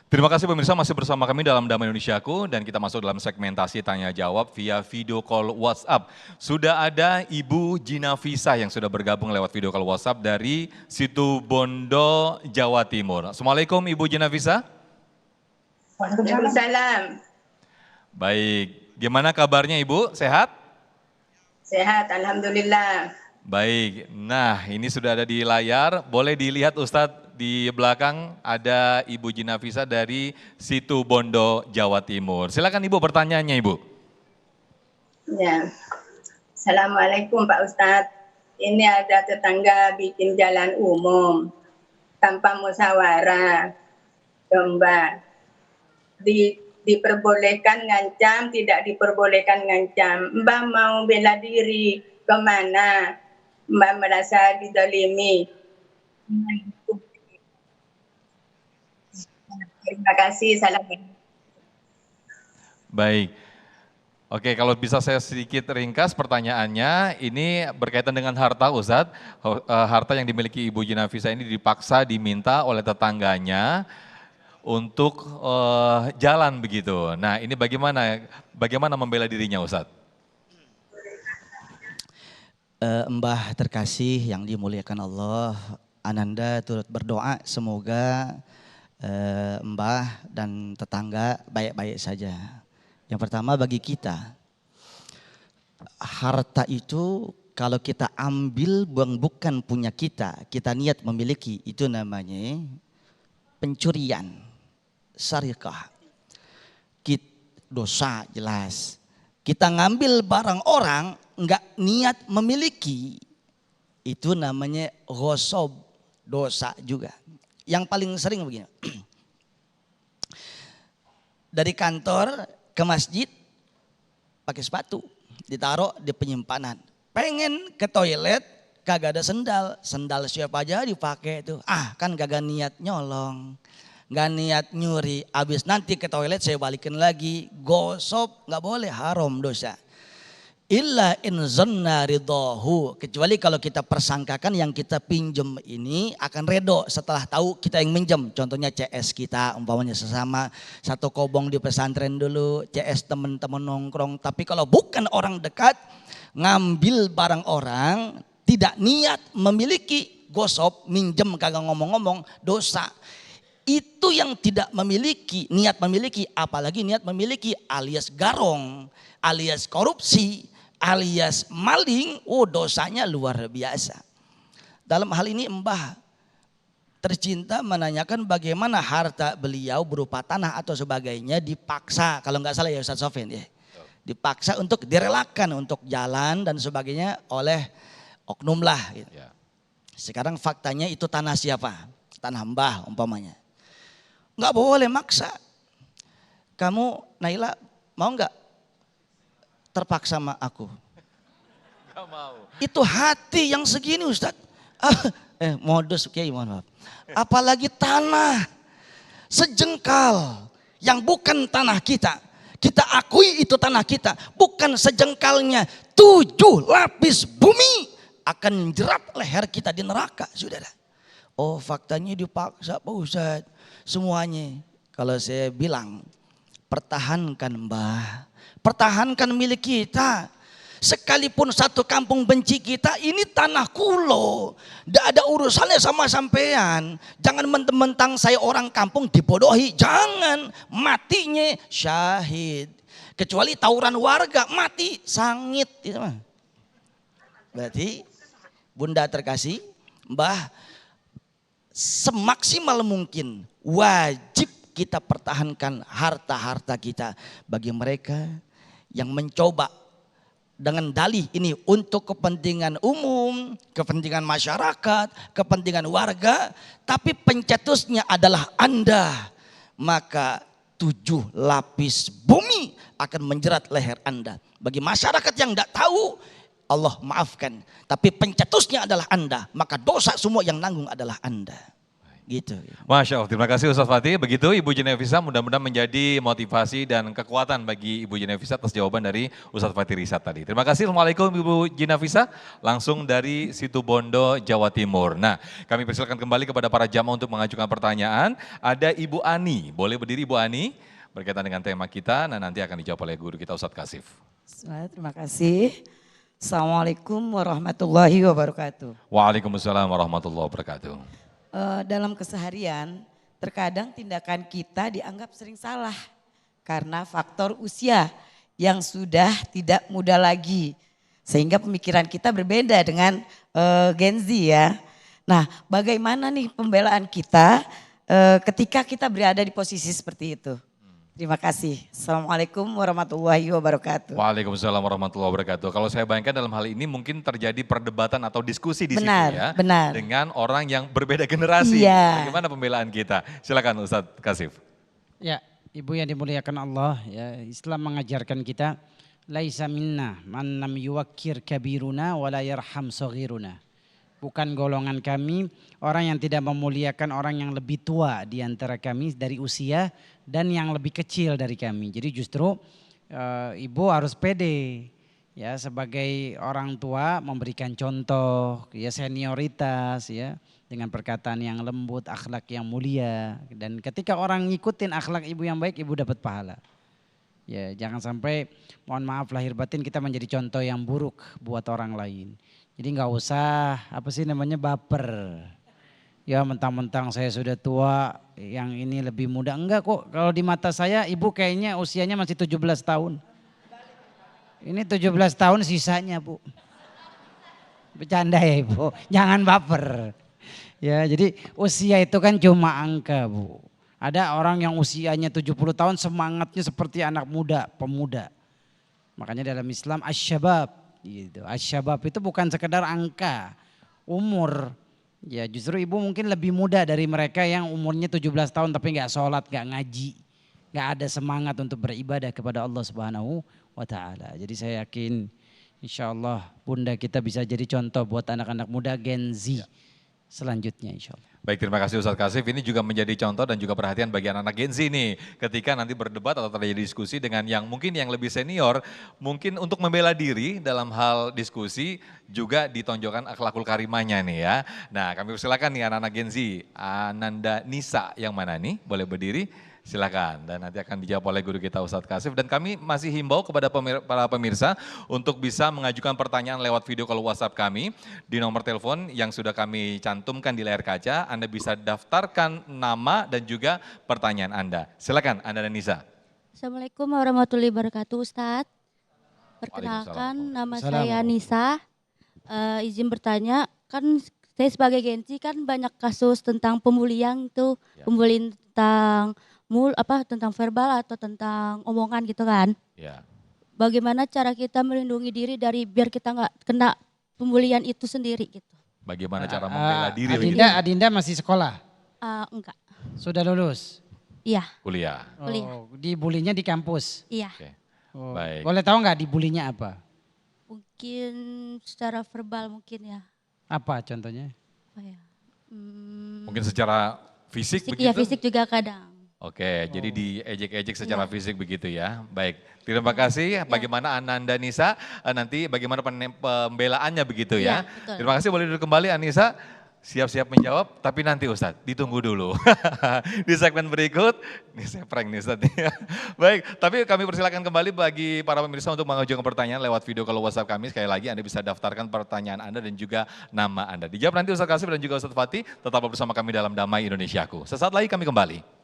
Terima kasih pemirsa masih bersama kami dalam Damai Indonesiaku dan kita masuk dalam segmentasi tanya jawab via video call WhatsApp. Sudah ada Ibu Gina Visa yang sudah bergabung lewat video call WhatsApp dari Situbondo, Jawa Timur. Assalamualaikum Ibu Gina Visa. Waalaikumsalam. Baik, gimana kabarnya Ibu? Sehat? Sehat, alhamdulillah. Baik, nah ini sudah ada di layar, boleh dilihat Ustadz di belakang ada Ibu Gina Visa dari Situbondo, Jawa Timur. Silakan Ibu pertanyaannya Ibu. Ya. Assalamualaikum Pak Ustadz. Ini ada tetangga bikin jalan umum tanpa musyawarah. Domba. Diperbolehkan ngancam, tidak diperbolehkan ngancam. Mbak mau bela diri, kemana? Mbak merasa dizalimi. Terima kasih, salam. Baik, oke kalau bisa saya sedikit ringkas pertanyaannya, ini berkaitan dengan harta Ustadz, harta yang dimiliki Ibu Gina Visa ini dipaksa diminta oleh tetangganya untuk jalan begitu. Nah ini bagaimana membela dirinya Ustadz? Mbah terkasih yang dimuliakan Allah, Ananda turut berdoa semoga Mbah dan tetangga baik-baik saja. Yang pertama bagi kita, harta itu kalau kita ambil bukan punya kita niat memiliki, itu namanya pencurian, syarikah. Dosa jelas. Kita ngambil barang orang enggak niat memiliki, itu namanya ghosob, dosa juga. Yang paling sering begini, dari kantor ke masjid pakai sepatu, ditaruh di penyimpanan. Pengen ke toilet kagak ada sendal siapa aja dipakai itu. Kan kagak niat nyolong, gak niat nyuri. Habis nanti ke toilet saya balikin lagi, gosop, gak boleh, haram dosa. Illa in zanna ridahu, kecuali kalau kita persangkakan yang kita pinjem ini akan redo setelah tahu kita yang minjem. Contohnya CS kita umpamanya sesama satu kobong di pesantren dulu, CS teman-teman nongkrong. Tapi kalau bukan orang dekat, ngambil barang orang, tidak niat memiliki, gosop, minjem kagak ngomong-ngomong, dosa. Itu yang tidak memiliki, niat memiliki, apalagi niat memiliki alias garong, alias korupsi, alias maling, dosanya luar biasa. Dalam hal ini Mbah tercinta menanyakan bagaimana harta beliau berupa tanah atau sebagainya dipaksa, kalau nggak salah ya Ustaz Sofyan ya, dipaksa untuk direlakan untuk jalan dan sebagainya oleh oknum lah. Gitu. Sekarang faktanya itu tanah siapa? Tanah Mbah umpamanya. Nggak boleh maksa. Kamu Naila mau nggak terpaksa sama aku? Gak mau. Itu hati yang segini Ustaz. Modus Kiai, mohon maaf. Apalagi tanah sejengkal yang bukan tanah kita. Kita akui itu tanah kita, bukan sejengkalnya. 7 lapis bumi akan jerat leher kita di neraka, saudara. Faktanya dipaksa Pak Ustaz. Semuanya. Kalau saya bilang, pertahankan Mbah. Pertahankan milik kita. Sekalipun satu kampung benci kita, ini tanah kulo. Tidak ada urusannya sama sampean. Jangan mentang-mentang saya orang kampung dibodohi. Jangan, matinya syahid. Kecuali tawuran warga, mati sangit. Berarti Bunda terkasih, Mbah, semaksimal mungkin wajib kita pertahankan harta-harta kita bagi mereka yang mencoba dengan dalih ini untuk kepentingan umum, kepentingan masyarakat, kepentingan warga, tapi pencetusnya adalah Anda, maka 7 lapis bumi akan menjerat leher Anda. Bagi masyarakat yang tidak tahu, Allah maafkan, tapi pencetusnya adalah Anda, maka dosa semua yang nanggung adalah Anda. gitu. Masya Allah, terima kasih Ustadz Fatih. Begitu Ibu Genevisa, mudah-mudahan menjadi motivasi dan kekuatan bagi Ibu Genevisa atas jawaban dari Ustadz Fatih Risat tadi. Terima kasih, Assalamualaikum Ibu Genevisa, langsung dari Situbondo, Jawa Timur. Nah, kami persilakan kembali kepada para jamaah untuk mengajukan pertanyaan. Ada Ibu Ani, boleh berdiri Ibu Ani, berkaitan dengan tema kita, nah nanti akan dijawab oleh guru kita Ustadz Kasif. Terima kasih. Assalamualaikum warahmatullahi wabarakatuh. Waalaikumsalam warahmatullahi wabarakatuh. Dalam keseharian, terkadang tindakan kita dianggap sering salah karena faktor usia yang sudah tidak muda lagi. Sehingga pemikiran kita berbeda dengan Gen Z ya. Nah, bagaimana nih pembelaan kita ketika kita berada di posisi seperti itu? Terima kasih. Assalamualaikum warahmatullahi wabarakatuh. Waalaikumsalam warahmatullahi wabarakatuh. Kalau saya bayangkan dalam hal ini mungkin terjadi perdebatan atau diskusi di Benar, situ ya. benar. Dengan orang yang berbeda generasi. Iya. Bagaimana pembelaan kita? Silakan Ustadz Kasif. Ya, Ibu yang dimuliakan Allah, ya, Islam mengajarkan kita laisa minna man lam yuwakkir kabiruna wa la yarham saghiruna. Bukan golongan kami orang yang tidak memuliakan orang yang lebih tua di antara kami dari usia dan yang lebih kecil dari kami. Jadi justru ibu harus pede ya sebagai orang tua memberikan contoh ya senioritas ya dengan perkataan yang lembut, akhlak yang mulia, dan ketika orang ngikutin akhlak ibu yang baik, ibu dapat pahala. Ya, jangan sampai mohon maaf lahir batin kita menjadi contoh yang buruk buat orang lain. Jadi nggak usah baper. Ya mentang-mentang saya sudah tua, yang ini lebih muda. Enggak kok, kalau di mata saya ibu kayaknya usianya masih 17 tahun. Ini 17 tahun sisanya Bu. Bercanda ya Ibu, jangan baper. Ya jadi usia itu kan cuma angka Bu. Ada orang yang usianya 70 tahun semangatnya seperti anak muda, pemuda. Makanya dalam Islam asyabab. Gitu. Asyabab itu bukan sekedar angka, umur. Ya justru ibu mungkin lebih muda dari mereka yang umurnya 17 tahun tapi gak sholat, gak ngaji. Gak ada semangat untuk beribadah kepada Allah Subhanahu wa ta'ala. Jadi saya yakin insya Allah bunda kita bisa jadi contoh buat anak-anak muda Gen Z selanjutnya insya Allah. Baik, terima kasih Ustadz Kasif. Ini juga menjadi contoh dan juga perhatian bagi anak-anak Gen Z nih. Ketika nanti berdebat atau terjadi diskusi dengan yang mungkin yang lebih senior, mungkin untuk membela diri dalam hal diskusi juga ditonjolkan akhlakul karimahnya nih ya. Nah kami persilakan nih anak-anak Gen Z, Ananda Nisa yang mana nih? Boleh berdiri? Silakan, dan nanti akan dijawab oleh guru kita Ustadz Kasif. Dan kami masih himbau kepada para pemirsa untuk bisa mengajukan pertanyaan lewat video call WhatsApp kami di nomor telepon yang sudah kami cantumkan di layar kaca. Anda bisa daftarkan nama dan juga pertanyaan Anda. Silakan Anda dan Nisa. Assalamualaikum warahmatullahi wabarakatuh Ustadz. Perkenalkan nama saya Nisa. Izin bertanya, kan saya sebagai Gen Z kan banyak kasus tentang pembulian tuh, pembulian tentang verbal atau tentang omongan gitu kan. Ya. Bagaimana cara kita melindungi diri dari biar kita nggak kena pembulian itu sendiri gitu. Bagaimana cara membela diri? Adinda masih sekolah? Enggak. Sudah lulus? Iya. Kuliah? Oh, dibulinya di kampus? Iya. Okay. Oh, baik. Boleh tahu nggak dibulinya apa? Mungkin secara verbal mungkin ya. Apa contohnya? Apa ya? Mungkin secara fisik begitu? Iya fisik juga kadang. Oke, jadi diejek-ejek secara fisik begitu ya. Baik, terima kasih. Bagaimana Ananda Nisa, nanti bagaimana pembelaannya begitu ya. Betul. Terima kasih, boleh duduk kembali Anissa. Siap-siap menjawab, tapi nanti Ustadz, ditunggu dulu. Di segmen berikut, ini saya prank nih Ustadz. Baik, tapi kami persilakan kembali bagi para pemirsa untuk mengajukan pertanyaan lewat video kalau WhatsApp kami. Sekali lagi Anda bisa daftarkan pertanyaan Anda dan juga nama Anda. Dijawab nanti Ustadz Kasif dan juga Ustadz Fatih, tetaplah bersama kami dalam Damai Indonesiaku. Sesaat lagi kami kembali.